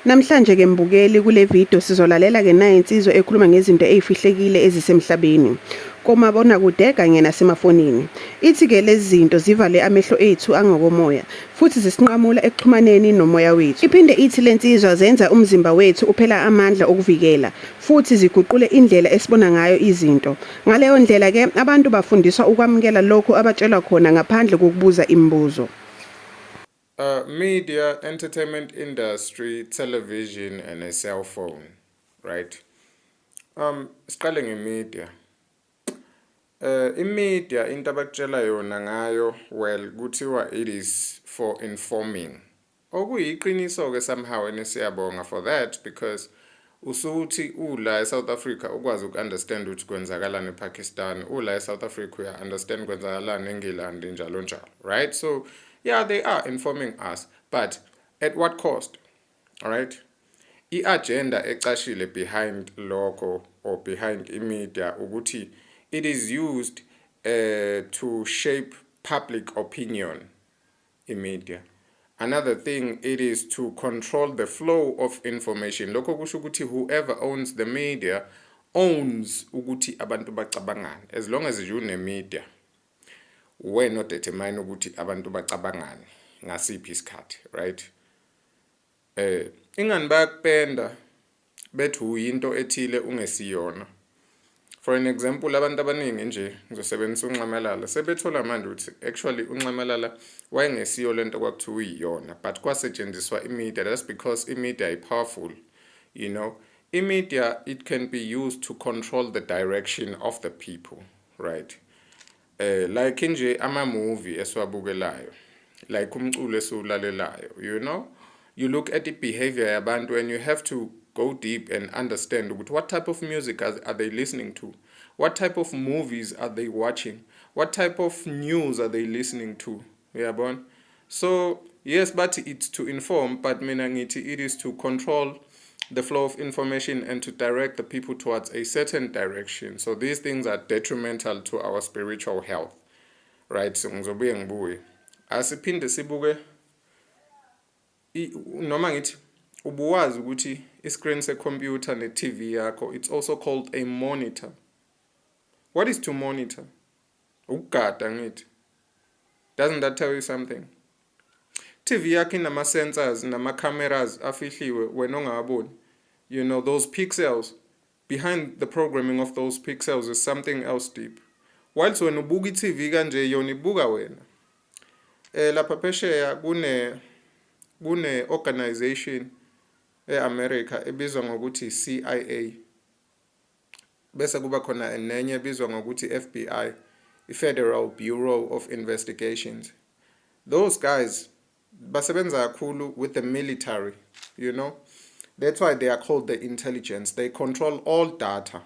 Namhlanje ke mbukeli kule video sizolalela ke nayo insizwa ekhuluma ngezinto ezifihlekile ezisemhlabeni komabona kude kanye nasemafonini. Ithi ke lezi zinto zivale amehlo ethu angokomoya futhi zisinqamula ekuxhumaneni nomoya wethu. Iphinde ithi lensizwa zenza umzimba wethu uphela amandla okuvikela futhi ziguqule indlela esibona ngayo izinto. Ngaleyo ndlela ke abantu bafundiswa ukwamukela lokho abatshelwa khona ngaphandle kokubuza imibuzo. Media, entertainment industry, television, and a cell phone, right? Siqale ngemedia. Imedia into abakutshela yona ngayo, well, kuthiwa it is for informing. Okuyiqiniso ke somehow nesiyabonga for that because usuthi ula eSouth Africa ukwazi ukunderstand ukuthi kwenzakalani ePakistan, ula eSouth Africa uya understand kwenzakalani eNgilandi njalo njalo, right? So yeah, they are informing us, but at what cost? All right? I-agenda ecashile behind logo or behind media ukuthi it is used to shape public opinion in media. Another thing, it is to control the flow of information. Lokho kusho ukuthi whoever owns the media owns ukuthi abantu bacabangane. As long as you ne media, we're not determine ukuthi abantu bacabangane ngasiphi isikhathi, right? Ingani bayakupenda bethu uyinto ethile ungesiyona. For an example, abantu abaningi nje ngizosebenzisa uNxamalala sebethola manje ukuthi actually uNxamalala wayengesiyo lento kwakuthiwa uyiyona, but kwasetshenziswa imedia. That's because imedia is powerful, you know. Imedia, it can be used to control the direction of the people, right? Like nje ama-movie esiwabukelayo, like umculo esiwulalelayo, you know, you look at the behavior yabantu and you have to go deep and understand what type of music are they listening to, what type of movies are they watching, what type of news are they listening to, uyabona? So yes, but it's to inform, but mina ngithi it is to control the flow of information and to direct the people towards a certain direction. So these things are detrimental to our spiritual health, right? So ngizobuye ngibuye asiphinde sibuke noma ngithi ubuwazi ukuthi iscreen secomputer ne-TV yakho, it's also called a monitor. What is to monitor? Ukugada ngithi. Doesn't that tell you something? TV yakho inama-sensors nama-cameras afihliwe wena ongaboni. You know, those pixels, behind the programming of those pixels is something else deep. Whilst when ubuka i-TV kanje yona ibuka wena. Lapha phesheya kune organization eAmerica ebizwa ngokuthi CIA. Bese kuba khona nenye ebizwa ngokuthi FBI, Federal Bureau of Investigations. Those guys basebenza kakhulu with the military, you know. That's why they are called the intelligence. They control all data.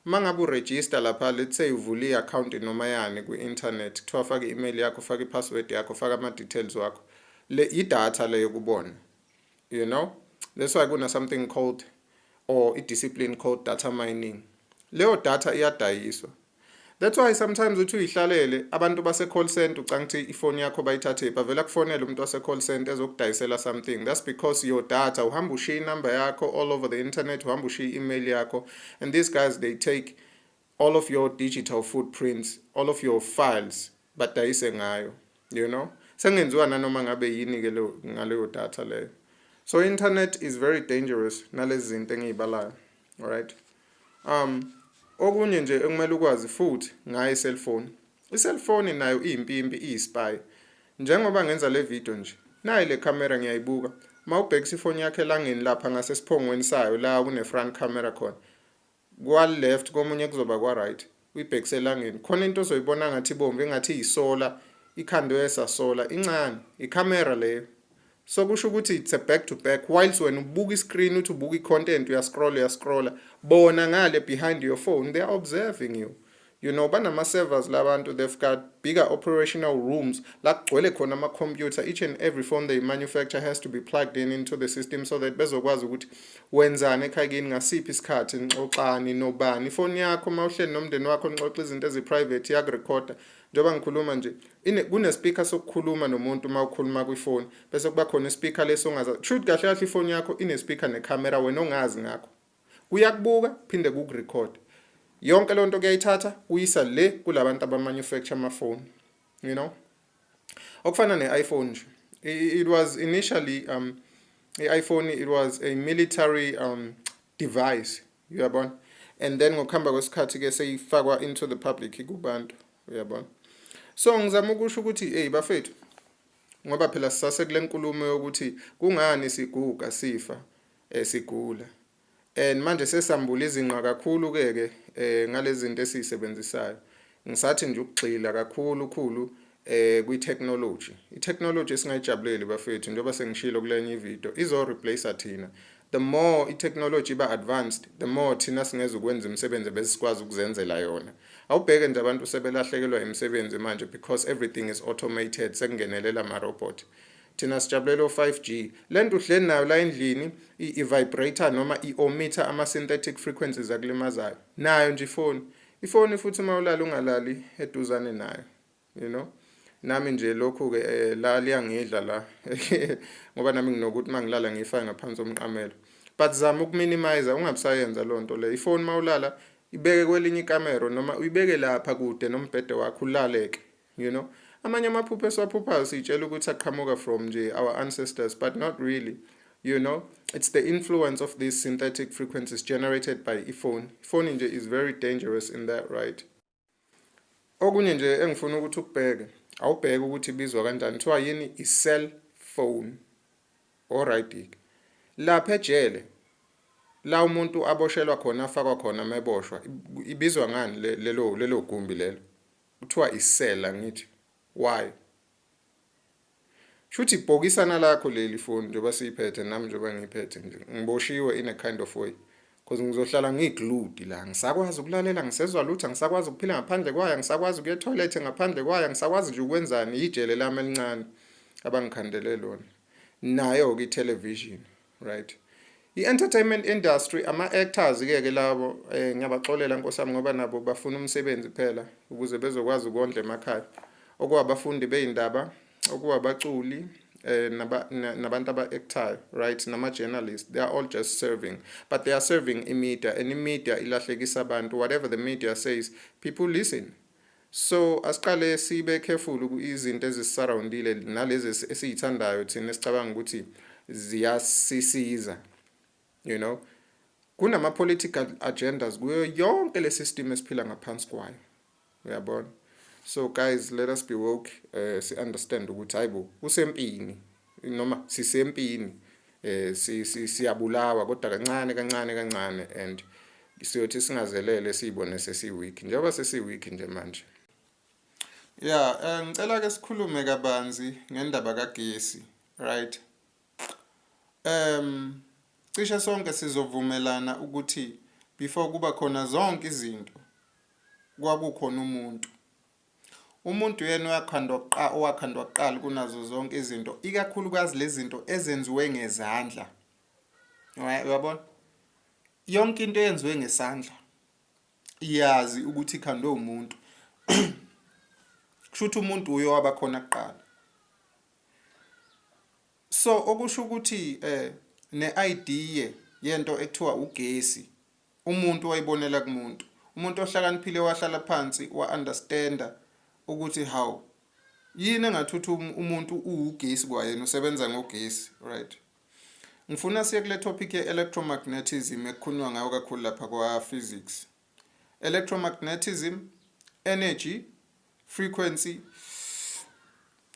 Mangabu register lapha, let's say uvuli account noma yani ku internet, kuthiwa faka email yakho, faka i-password yakho, faka ama-details wakho. Le i-data leyo kubona. You know? That's why kuna something called or a discipline called data mining. Leyo data iyadayiswa. That's why sometimes uthi uyihlalele abantu base call center ucangithi ifoni yakho bayithathe bavela kufonela umuntu wase call center ezokudayisela something. That's because your data uhamba ushiya inumber yakho all over the internet, uhamba ushiya email yakho, and these guys, they take all of your digital footprints, all of your files badayise ngayo, you know. Sengenziwa nanoma ngabe yini ke ngaleyo data leyo. So internet is very dangerous nalezi zinto engiyibalayo, all right? Okunye nje ekumele ukwazi futhi ngayo i-cellphone. I-cellphone nayo iyimpimpi, iyi-spy. Njengoba ngenza le video nje, nayi le camera ngiyayibuka. Mawubhekisa ifoni yakhe elangeni lapha ngasesiphongweni sayo la kune front camera khona. Kwa left komunye kuzoba kwa right. Uyibhekise elangeni. Khona into ozoyibona ngathi bombe engathi iyisola, ikhandwe esasola incane, i-camera leyo. So kusho ukuthi it's a back to back. Whilst when ubuka i-screen uthi ubuka i-content uyascrolla bona ngale behind your phone, they are observing you. You know, banama-servers labantu, they've got bigger operational rooms. La kugcwele khona ama-computer. Each and every phone they manufacture has to be plugged into the system so that bezokwazi ukuthi wenzani ekhaya kini ngasiphi isikhathi nixoxani nobani. Ifoni yakho mawuhleli nomndeni wakho nixoxa izinto ezi-private yakurekhoda. Njengoba ngikhuluma nje, kune-speaker sokukhuluma nomuntu mawukhuluma kwifoni, bese kuba khona ispeaker leso ongazazi. Shoot kahle kahle ifoni yakho ine-speaker necamera wena ongazi ngakho. Kuyakubuka phinde kukurekhode. Yonke lonto kuyayithatha uyisa le kulabantu abamanufacture amafoni, you know. Okufana ne-iPhone nje. It was initially i-iPhone, it was a military device, uyabona. And then ngokuhamba kwesikhathi ke seyifakwa into the public kubantu, uyabona. So ngizama ukusho ukuthi hey bafethu, ngoba phela sisase kule nkulumo yokuthi kungani siguga sifa sigula. And manje sesambula izinqa kakhulu ke ngalezi zinto esizisebenzisayo. Ngisathi nje ukugxila kakhulu kwi-technology. I-technology singayijabuleli bafethu njengoba sengishilo kulenye ivideo izo replace thina. The more i-technology iba advanced, the more thina singeza ukwenza imisebenzi besikwazi ukuzenzela yona. Awubheke nje abantu sebelahlekelwa imisebenzi manje because everything is automated, sekungenelela ama-robot. Thina sijabulela o-5G. Lento uhleli nayo la endlini i-vibrator noma i-ometer ama-synthetic frequencies akulimazayo. Nayo nje ifoni. Ifoni futhi mawulala ungalali eduzane nayo. You know? Nami nje lokhu ke la liyangidla la ngoba nami nginokuthi mangilala ngifake ngaphansi komqamelo. But zama ukuminimize ungabisayenza lonto le. Ifoni mawulala ibeke kwelinye ikamera noma uyibeke lapha kude nombhede wakho ulaleke, you know. Amanye amaphupho esiwaphuphayo sitshela ukuthi aqhamuka from nje our ancestors, but not really, you know. It's the influence of these synthetic frequencies generated by iphone. Phone nje is very dangerous in that, right? Okunye nje engifuna ukuthi ukubheke, awubheke ukuthi ibizwa kanjani. Kuthiwa yini i-cell phone. Alright. Lapha ejele la umuntu aboshelwa khona afakwa khona meboshwa ibizwa ngani lelo gumbi lelo? Kuthiwa i-cell angithi. Why? Shuthi ibhokisana lakho leli phone njengoba siyiphethe nami njengoba ngiphethe nje. Ngiboshiwe in a kind of way. Because ngizohlala ngiglued la. Ngisakwazi ukulalela, ngisezwa lutho, ngisakwazi ukuphila ngaphandle kwayo, ngisakwazi ukuya toilet ngaphandle kwayo, ngisakwazi nje ukwenzani ijele lami elincane abangikhandele lona. Nayo ke television, right? I-entertainment industry ama-actors ke labo ngiyabaxolela nkosami ngoba nabo bafuna umsebenzi phela ukuze bezokwazi ukondla emakhaya. Okuwabafundi beindaba, okuwabaculi nabantu aba-actor, right, nama-journalists, they are all just serving, but they are serving i-media, and i-media ilahlekisa abantu. Whatever the media says, people listen. So asiqale sibe careful izinto ezisisurroundile nalezi esizithandayo thina esicabanga ukuthi ziyasisiza, you know. Kunama-political agendas kuyo yonke le system esiphila ngaphansi kwayo, uyabona. So guys, let us be woke, si understand ukuthi hayibo usempini noma sisempini, siyabulawa kodwa kancane and siyothi singazelele sibone sesiweak njengoba sesiweak nje manje. Yeah, ngicela ke sikhulume kabanzi ngendaba kagesi, right? Cishe sonke sizovumelana ukuthi before kuba khona zonke izinto kwakukhona umuntu. Umuntu yena owakhandwa kuqala kunazo zonke izinto, ikakhulukazi lezi zinto ezenziwe ngezandla. Uyabona? Yonke into eyenziwe ngesandla iyazi ukuthi ikhandwe umuntu. Kushuthi umuntu uyo wabakhona kuqala. So okusho ukuthi ne-idea yento ekuthiwa ugesi, umuntu wayibonela kumuntu. Umuntu ohlakaniphile wahlala phansi wa-understanda ukuthi how yini engathuthi umuntu uugesi kwayena usebenza ngogesi, right? Ngifuna siye kule topic ye-electromagnetism ekukhulunywa ngayo kakhulu lapha kwa-physics. Electromagnetism, energy, frequency,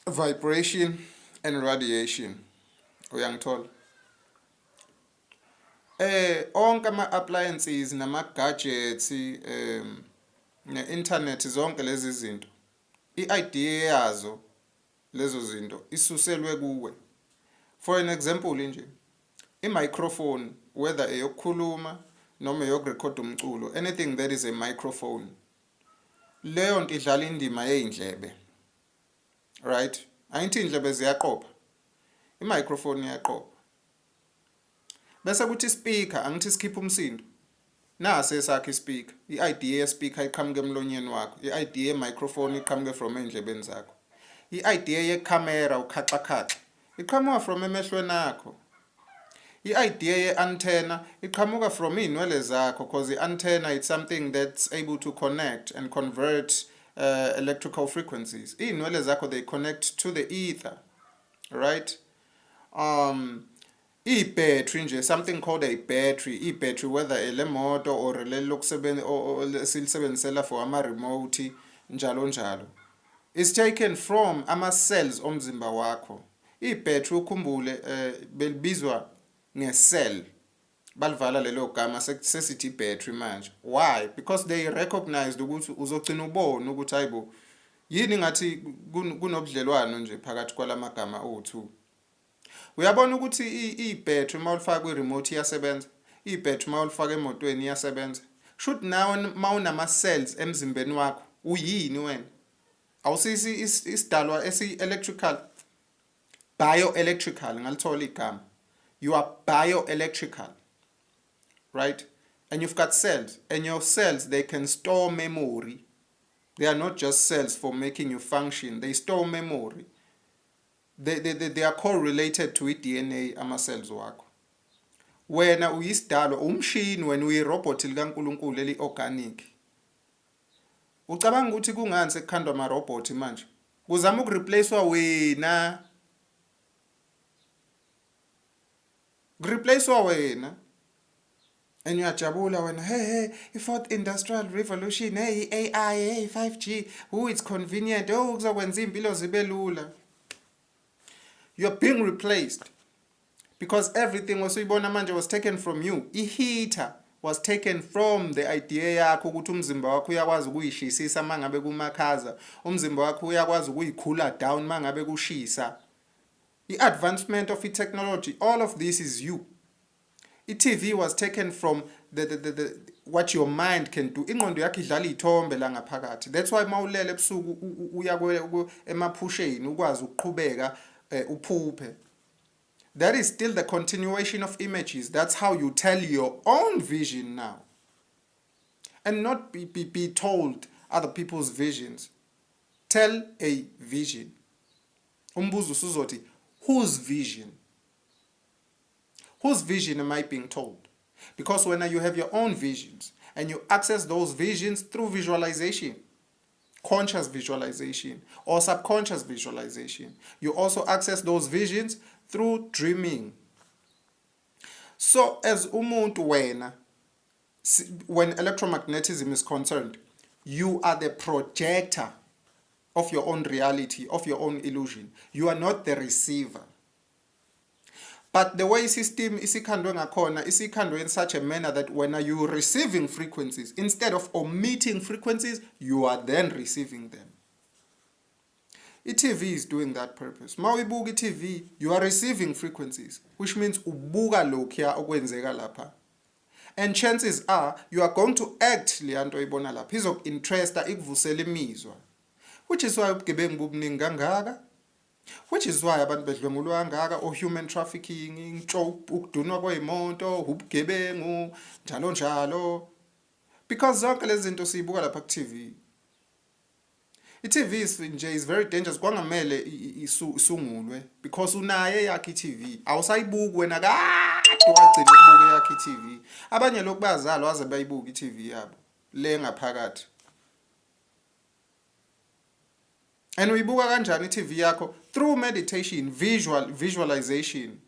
vibration and radiation. Uyangithola? Onke ama-appliances nama-gadgets ne-internet zonke lezi zinto, i-idea yazo lezo zinto isuselwe kuwe. For an example nje, i-microphone, whether eyokukhuluma noma eyokurekhoda umculo, anything that is a microphone, leyo nto idlala indima yeindlebe, right? Ayithi indlebe ziyaqopha, i-microphone iyaqopha. Bese kuthi speaker, angithi sikhipha umsindo. Nase esakhe ispeaker, i-idea ye-speaker iqhamuke emlonyeni wakho, i-idea ye-microphone iqhamuke from endlebeni zakho, i-idea ye-camera ukhaxakhaxa iqhamuka from emehlweni akho, i-idea ye-antenna iqhamuka from iy'nwele zakho, because i-antenna is something that's able to connect and convert electrical frequencies. Iy'nwele zakho, they connect to the ether, right? I-battery nje, something called a battery, i-battery whether elemoto or silisebenzisela for ama-remote njalo njalo, is taken from ama-cells omzimba wakho. I-battery ukhumbule belibizwa nge-cell, balivala lelo gama sesithi battery manje. Why? Because they recognized ukuthi uzogcina ubona ukuthi hayibo yini ngathi kunobudlelwano nje phakathi kwalamagama o2. Uyabona ukuthi i-battery mawulifaka kwi-remote iyasebenza, i-battery mawulifaka emotweni iyasebenza. Should now mawunama-cells emzimbeni wakho uyini wena? Awusisi isidalwa esi-electrical, bioelectrical, ngalithola igama. You are bioelectrical, right? And you've got cells, and your cells, they can store memory. They are not just cells for making you function, they store memory. They are correlated to i-DNA ama-cells wakho. Wena uyisidalwa, umshini, wena uyirobot likaNkulunkulu eli-organic. Ucabanga ukuthi kungani sekukhandwa ama-robot manje? Kuzama ukureplacewa wena. Replacewa wena. And uyajabula wena, hey, i-4th industrial revolution, hey, AI, hey, 5G, it's convenient, kuzokwenza impilo zibe lula. You're being replaced because everything wasuyibona manje was taken from you. I-heater was taken from the idea yakho ukuthi umzimba wakho uyakwazi ukuyishisisa mangabe kumakhaza, umzimba wakho uyakwazi ukuyikhula down mangabe kushisa. I-advancement of technology, all of this is you. I-TV was taken from the what your mind can do. Ingqondo yakho idlala ithombe la ngaphakathi. That's why mawulele ebusuku uya emaphusheni ukwazi ukuqhubeka uphuphe. That is still the continuation of images. That's how you tell your own vision now. And not be told other people's visions. Tell a vision. Umbuzo usuzoti, whose vision? Whose vision am I being told? Because when you have your own visions and you access those visions through visualization, conscious visualization or subconscious visualization, you also access those visions through dreaming. So as umuntu wena, when electromagnetism is concerned, you are the projector of your own reality, of your own illusion. You are not the receiver. But the way system isikhandwe ngakhona, isikhandwe in such a manner that when you are receiving frequencies, instead of omitting frequencies, you are then receiving them. I-TV is doing that purpose. Mawibuka i-TV, you are receiving frequencies, which means ubuka lokhuya okwenzeka lapha. And chances are, you are going to act liyanto ibona lapha. Izoku-interesta, ikuvusela imizwa. Which is why ubugebengu bubuningi kangaka. Which is why abantu bedlwengulwa kangaka, or human trafficking, ukudunwa kwey'moto, ubugebengu, njalo njalo. Because zonke lezi zinto siyibuka lapha ku-TV. I-TV nje is very dangerous. Kwangamele isungulwe because unaye yakhe i-TV. Awusayibuki wena kade wagcina ukubuka yakhe i-TV. Abanye lokhu bayazalwa waze bayibuka i-TV yabo le ngaphakathi. And uyibuka kanjani i-TV yakho? Through meditation, visualization,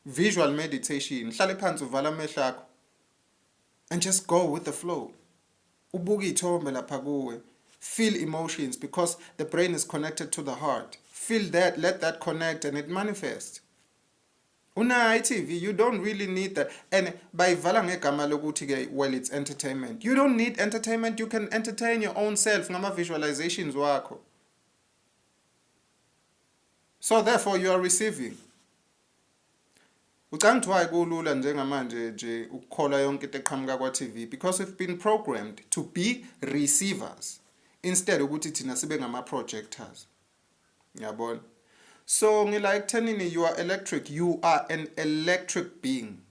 visual meditation. Hlale phansi uvala amehlo akho and just go with the flow. Ubuka ithombe lapha kuwe. Feel emotions because the brain is connected to the heart. Feel that, let that connect and it manifests. Una TV, you don't really need that. And by vala ngegama lokuthi ke, well, it's entertainment. You don't need entertainment. You can entertain your own self ngama visualizations wakho. So therefore you are receiving. Ucanga ukuthi kulula njengamanje nje ukukhola yonke into eqhamuka kwa-TV because we've been programmed to be receivers. instead ukuthi thina sibe ngama-projectors. Yabona? So ngila ekuthenini you are electric, you are an electric being.